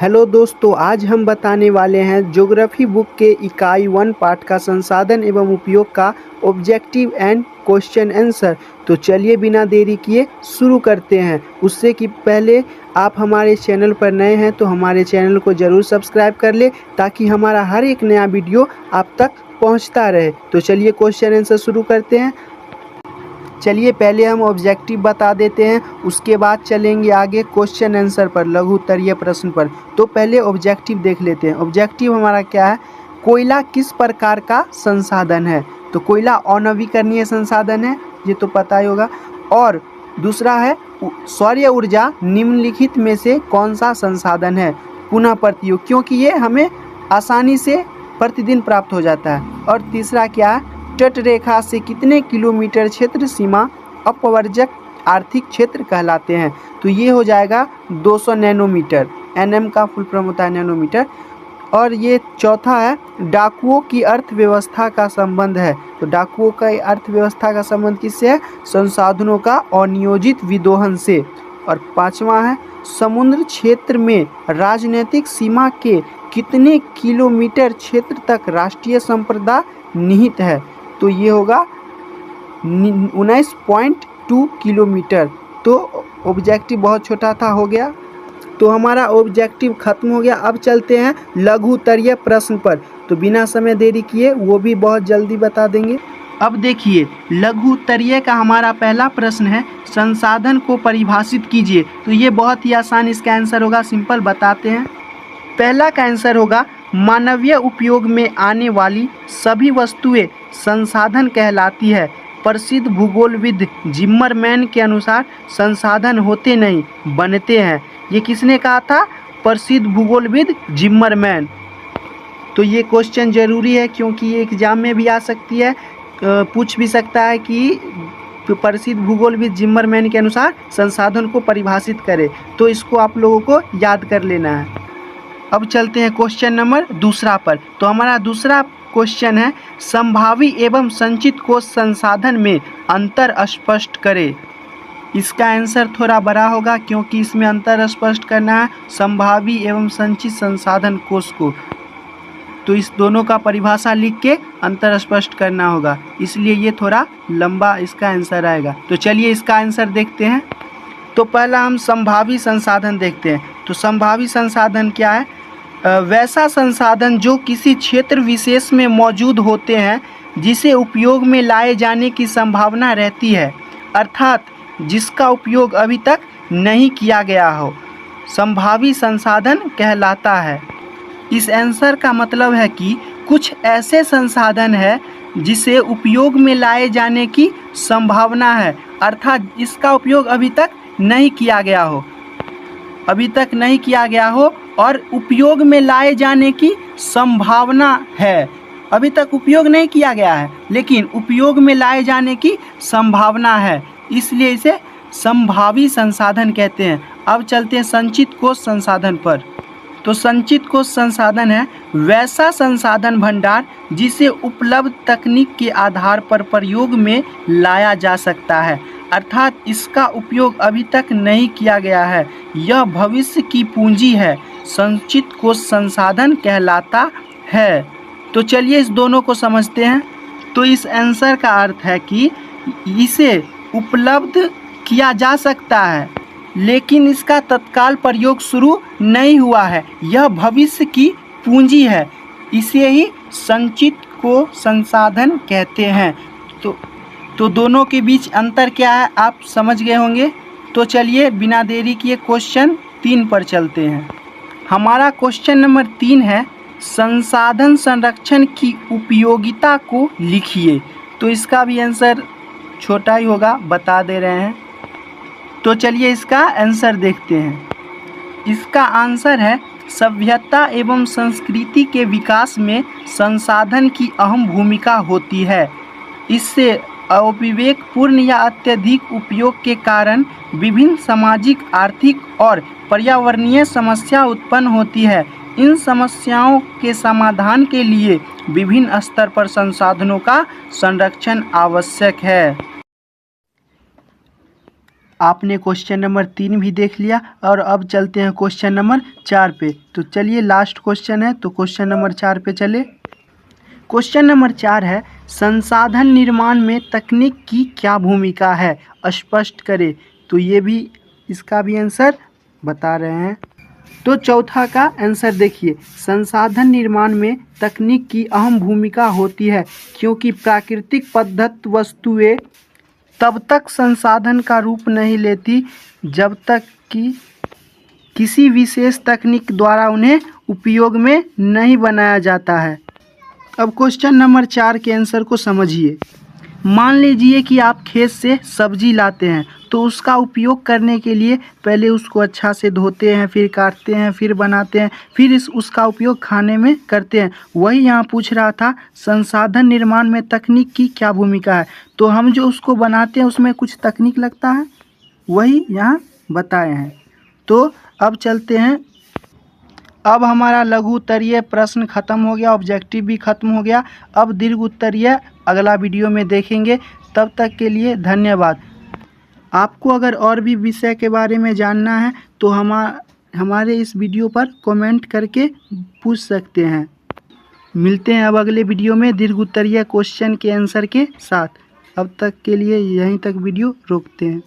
Hello दोस्तों, आज हम बताने वाले हैं ज्योग्राफी बुक के इकाई 1 पाठ का संसाधन एवं उपयोग का ऑब्जेक्टिव एंड क्वेश्चन आंसर। तो चलिए बिना देरी किए शुरू करते हैं। उससे कि पहले आप हमारे चैनल पर नए हैं तो हमारे चैनल को ज़रूर सब्सक्राइब कर ले ताकि हमारा हर एक नया वीडियो आप तक पहुंचता रहे। तो चलिए क्वेश्चन आंसर शुरू करते हैं। चलिए पहले हम ऑब्जेक्टिव बता देते हैं, उसके बाद चलेंगे आगे क्वेश्चन आंसर पर, लघु उत्तरीय प्रश्न पर। तो पहले ऑब्जेक्टिव देख लेते हैं। ऑब्जेक्टिव हमारा क्या है? कोयला किस प्रकार का संसाधन है? तो कोयला अनवीकरणीय संसाधन है, ये तो पता ही होगा। और दूसरा है सौर ऊर्जा निम्नलिखित में से कौन सा संसाधन है? पुनः प्रयोग, क्योंकि ये हमें आसानी से प्रतिदिन प्राप्त हो जाता है। और तीसरा क्या है? तट रेखा से कितने किलोमीटर क्षेत्र सीमा अपवर्जक आर्थिक क्षेत्र कहलाते हैं? तो ये हो जाएगा 200 नैनोमीटर। एनएम का फुल फॉर्म होता है नैनोमीटर। और ये चौथा है डाकुओं की अर्थव्यवस्था का संबंध है। तो डाकुओं का अर्थव्यवस्था का संबंध किससे है? संसाधनों का अनियोजित विदोहन से। और पांचवा है समुद्र क्षेत्र में राजनीतिक सीमा के कितने किलोमीटर क्षेत्र तक राष्ट्रीय संप्रदा निहित है? तो ये होगा 19.2 किलोमीटर। तो ऑब्जेक्टिव बहुत छोटा था, हो गया। तो हमारा ऑब्जेक्टिव खत्म हो गया। अब चलते हैं लघु उत्तरीय प्रश्न पर। तो बिना समय देरी किए वो भी बहुत जल्दी बता देंगे। अब देखिए लघु उत्तरीय का हमारा पहला प्रश्न है, संसाधन को परिभाषित कीजिए। तो ये बहुत ही आसान इसका आंसर होगा, सिंपल बताते हैं। पहला का आंसर होगा मानवीय उपयोग में आने वाली सभी वस्तुएं संसाधन कहलाती है। प्रसिद्ध भूगोलविद जिम्मरमैन के अनुसार संसाधन होते नहीं बनते हैं। ये किसने कहा था? प्रसिद्ध भूगोलविद जिम्मरमैन। तो ये क्वेश्चन ज़रूरी है क्योंकि ये एग्जाम में भी आ सकती है, पूछ भी सकता है कि प्रसिद्ध भूगोलविद जिम्मरमैन के अनुसार संसाधन को परिभाषित करे। तो इसको आप लोगों को याद कर लेना है। अब चलते हैं क्वेश्चन नंबर दूसरा पर। तो हमारा दूसरा क्वेश्चन है, संभावी एवं संचित कोश संसाधन में अंतर स्पष्ट करें। इसका आंसर थोड़ा बड़ा होगा क्योंकि इसमें अंतर स्पष्ट करना है संभावी एवं संचित संसाधन कोश को। तो इस दोनों का परिभाषा लिख के अंतर स्पष्ट करना होगा, इसलिए ये थोड़ा लंबा इसका आंसर आएगा। तो चलिए इसका आंसर देखते हैं। तो पहला हम संभावी संसाधन देखते हैं। तो संभावी संसाधन क्या है? वैसा संसाधन जो किसी क्षेत्र विशेष में मौजूद होते हैं, जिसे उपयोग में लाए जाने की संभावना रहती है, अर्थात जिसका उपयोग अभी तक नहीं किया गया हो, संभावी संसाधन कहलाता है। इस आंसर का मतलब है कि कुछ ऐसे संसाधन है जिसे उपयोग में लाए जाने की संभावना है, अर्थात इसका उपयोग अभी तक नहीं किया गया हो, अभी तक नहीं किया गया हो और उपयोग में लाए जाने की संभावना है। अभी तक उपयोग नहीं किया गया है लेकिन उपयोग में लाए जाने की संभावना है, इसलिए इसे संभावी संसाधन कहते हैं। अब चलते हैं संचित कोश संसाधन पर। तो संचित कोश संसाधन है वैसा संसाधन भंडार जिसे उपलब्ध तकनीक के आधार पर प्रयोग में लाया जा सकता है, अर्थात इसका उपयोग अभी तक नहीं किया गया है। यह भविष्य की पूंजी है, संचित कोश संसाधन कहलाता है। तो चलिए इस दोनों को समझते हैं। तो इस आंसर का अर्थ है कि इसे उपलब्ध किया जा सकता है लेकिन इसका तत्काल प्रयोग शुरू नहीं हुआ है, यह भविष्य की पूंजी है, इसे ही संचित को संसाधन कहते हैं। तो दोनों के बीच अंतर क्या है आप समझ गए होंगे। तो चलिए बिना देरी किए क्वेश्चन 3 पर चलते हैं। हमारा क्वेश्चन नंबर 3 है, संसाधन संरक्षण की उपयोगिता को लिखिए। तो इसका भी आंसर छोटा ही होगा, बता दे रहे हैं। तो चलिए इसका आंसर देखते हैं। इसका आंसर है सभ्यता एवं संस्कृति के विकास में संसाधन की अहम भूमिका होती है। इससे अविवेकपूर्ण या अत्यधिक उपयोग के कारण विभिन्न सामाजिक, आर्थिक और पर्यावरणीय समस्या उत्पन्न होती है। इन समस्याओं के समाधान के लिए विभिन्न स्तर पर संसाधनों का संरक्षण आवश्यक है। आपने क्वेश्चन नंबर 3 भी देख लिया और अब चलते हैं क्वेश्चन नंबर 4 पे। तो चलिए लास्ट क्वेश्चन है, तो क्वेश्चन नंबर 4 पे चले। क्वेश्चन नंबर 4 है, संसाधन निर्माण में तकनीक की क्या भूमिका है, स्पष्ट करें। तो ये भी इसका भी आंसर बता रहे हैं। तो चौथा का आंसर देखिए, संसाधन निर्माण में तकनीक की अहम भूमिका होती है क्योंकि प्राकृतिक पदार्थ वस्तुएं तब तक संसाधन का रूप नहीं लेती जब तक कि किसी विशेष तकनीक द्वारा उन्हें उपयोग में नहीं बनाया जाता है। अब क्वेश्चन नंबर 4 के आंसर को समझिए। मान लीजिए कि आप खेत से सब्जी लाते हैं, तो उसका उपयोग करने के लिए पहले उसको अच्छा से धोते हैं, फिर काटते हैं, फिर बनाते हैं, फिर उसका उपयोग खाने में करते हैं। वही यहाँ पूछ रहा था, संसाधन निर्माण में तकनीक की क्या भूमिका है। तो हम जो उसको बनाते हैं उसमें कुछ तकनीक लगता है, वही यहाँ बताए हैं। तो अब चलते हैं, अब हमारा लघु उत्तरीय प्रश्न खत्म हो गया, ऑब्जेक्टिव भी खत्म हो गया। अब दीर्घ उत्तरीय अगला वीडियो में देखेंगे। तब तक के लिए धन्यवाद। आपको अगर और भी विषय के बारे में जानना है तो हमारे इस वीडियो पर कमेंट करके पूछ सकते हैं। मिलते हैं अब अगले वीडियो में दीर्घ उत्तरीय क्वेश्चन के आंसर के साथ। अब तक के लिए यहीं तक वीडियो रोकते हैं।